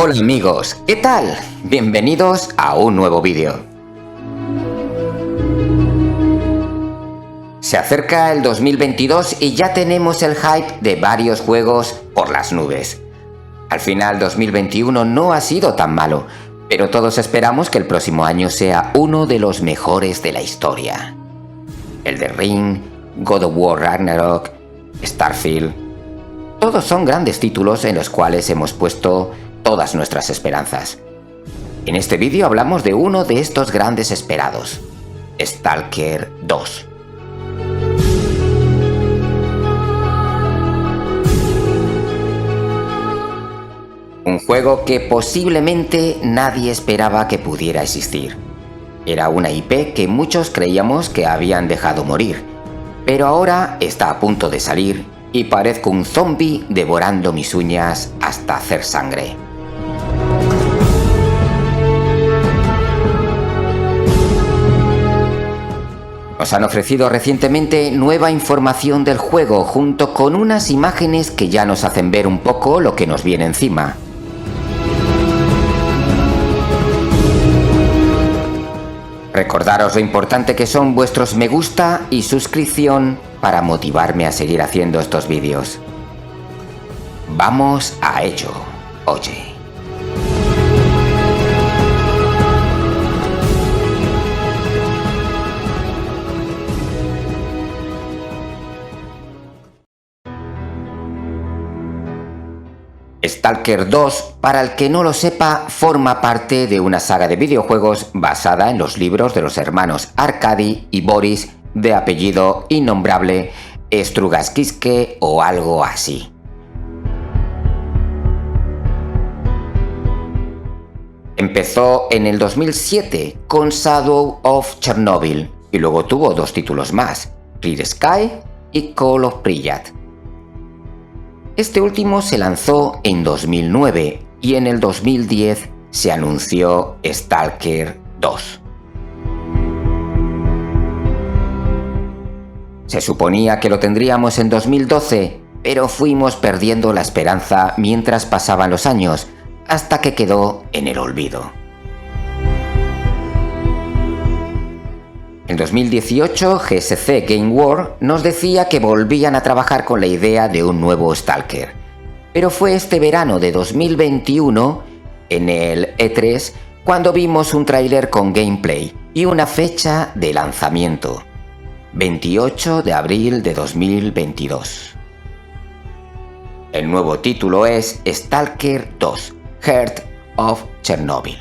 Hola amigos, ¿qué tal? Bienvenidos a un nuevo vídeo. Se acerca el 2022 y ya tenemos el hype de varios juegos por las nubes. Al final 2021 no ha sido tan malo, pero todos esperamos que el próximo año sea uno de los mejores de la historia. Elden Ring, God of War Ragnarok, Starfield... Todos son grandes títulos en los cuales hemos puesto todas nuestras esperanzas. En este vídeo hablamos de uno de estos grandes esperados, Stalker 2. Un juego que posiblemente nadie esperaba que pudiera existir. Era una IP que muchos creíamos que habían dejado morir, pero ahora está a punto de salir y parezco un zombie devorando mis uñas hasta hacer sangre. Nos han ofrecido recientemente nueva información del juego junto con unas imágenes que ya nos hacen ver un poco lo que nos viene encima. Recordaros lo importante que son vuestros me gusta y suscripción para motivarme a seguir haciendo estos vídeos. Vamos a ello, oye. Stalker 2, para el que no lo sepa, forma parte de una saga de videojuegos basada en los libros de los hermanos Arkady y Boris, de apellido innombrable, Strugatsky o algo así. Empezó en el 2007 con Shadow of Chernobyl y luego tuvo dos títulos más, Clear Sky y Call of Pripyat. Este último se lanzó en 2009 y en el 2010 se anunció Stalker 2. Se suponía que lo tendríamos en 2012, pero fuimos perdiendo la esperanza mientras pasaban los años, hasta que quedó en el olvido. En 2018, GSC Game World nos decía que volvían a trabajar con la idea de un nuevo Stalker. Pero fue este verano de 2021, en el E3, cuando vimos un tráiler con gameplay y una fecha de lanzamiento, 28 de abril de 2022. El nuevo título es Stalker 2, Heart of Chernobyl.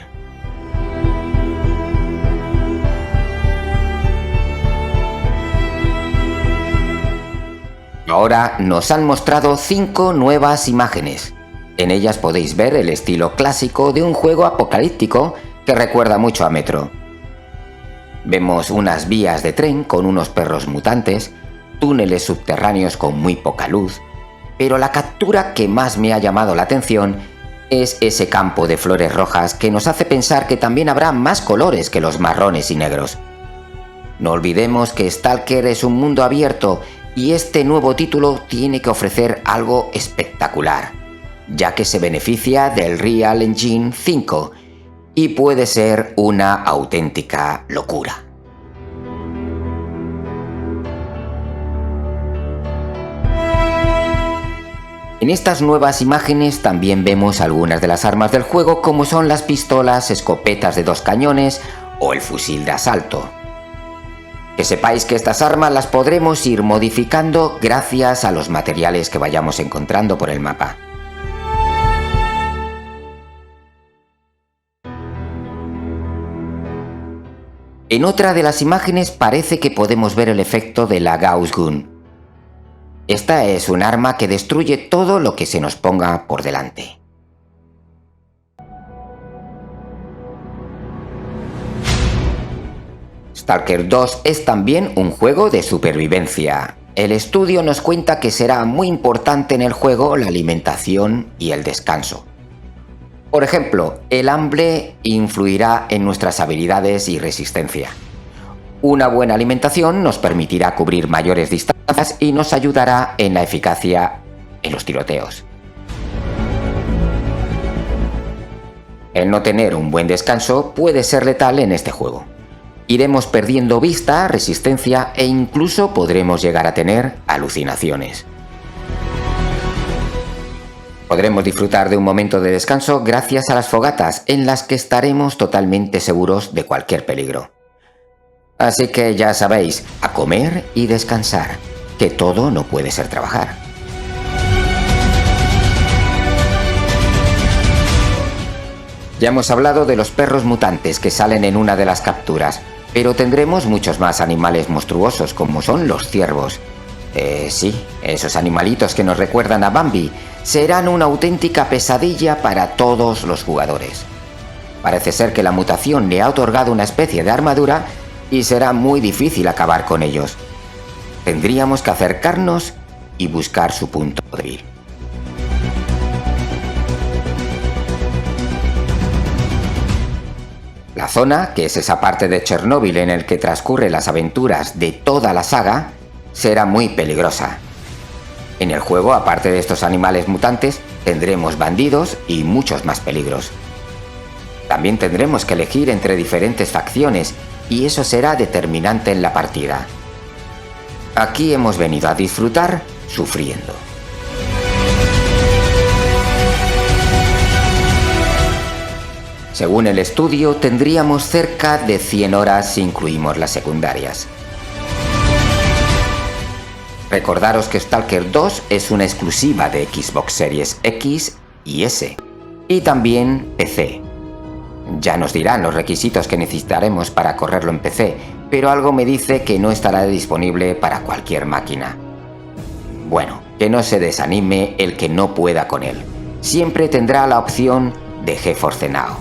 Ahora nos han mostrado 5 nuevas imágenes. En ellas podéis ver el estilo clásico de un juego apocalíptico que recuerda mucho a Metro. Vemos unas vías de tren con unos perros mutantes, túneles subterráneos con muy poca luz, pero la captura que más me ha llamado la atención es ese campo de flores rojas que nos hace pensar que también habrá más colores que los marrones y negros. No olvidemos que Stalker es un mundo abierto y este nuevo título tiene que ofrecer algo espectacular, ya que se beneficia del Real Engine 5 y puede ser una auténtica locura. En estas nuevas imágenes también vemos algunas de las armas del juego, como son las pistolas, escopetas de 2 cañones o el fusil de asalto. Que sepáis que estas armas las podremos ir modificando gracias a los materiales que vayamos encontrando por el mapa. En otra de las imágenes parece que podemos ver el efecto de la Gauss Gun. Esta es un arma que destruye todo lo que se nos ponga por delante. Stalker 2 es también un juego de supervivencia. El estudio nos cuenta que será muy importante en el juego la alimentación y el descanso. Por ejemplo, el hambre influirá en nuestras habilidades y resistencia. Una buena alimentación nos permitirá cubrir mayores distancias y nos ayudará en la eficacia en los tiroteos. El no tener un buen descanso puede ser letal en este juego. Iremos perdiendo vista, resistencia e incluso podremos llegar a tener alucinaciones. Podremos disfrutar de un momento de descanso gracias a las fogatas, en las que estaremos totalmente seguros de cualquier peligro. Así que ya sabéis, a comer y descansar, que todo no puede ser trabajar. Ya hemos hablado de los perros mutantes que salen en una de las capturas, pero tendremos muchos más animales monstruosos como son los ciervos. Sí, esos animalitos que nos recuerdan a Bambi serán una auténtica pesadilla para todos los jugadores. Parece ser que la mutación le ha otorgado una especie de armadura y será muy difícil acabar con ellos. Tendríamos que acercarnos y buscar su punto débil. La zona, que es esa parte de Chernóbil en el que transcurren las aventuras de toda la saga, será muy peligrosa. En el juego, aparte de estos animales mutantes, tendremos bandidos y muchos más peligros. También tendremos que elegir entre diferentes facciones y eso será determinante en la partida. Aquí hemos venido a disfrutar sufriendo. Según el estudio, tendríamos cerca de 100 horas si incluimos las secundarias. Recordaros que Stalker 2 es una exclusiva de Xbox Series X y S, y también PC. Ya nos dirán los requisitos que necesitaremos para correrlo en PC, pero algo me dice que no estará disponible para cualquier máquina. Bueno, que no se desanime el que no pueda con él. Siempre tendrá la opción de GeForce Now.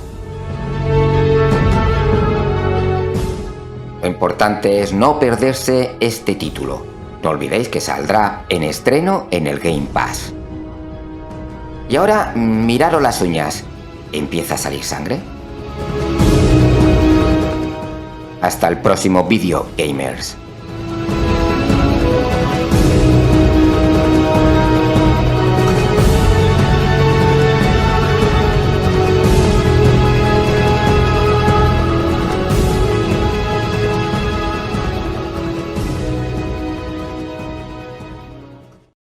Lo importante es no perderse este título. No olvidéis que saldrá en estreno en el Game Pass. Y ahora, miraros las uñas. ¿Empieza a salir sangre? Hasta el próximo vídeo, gamers.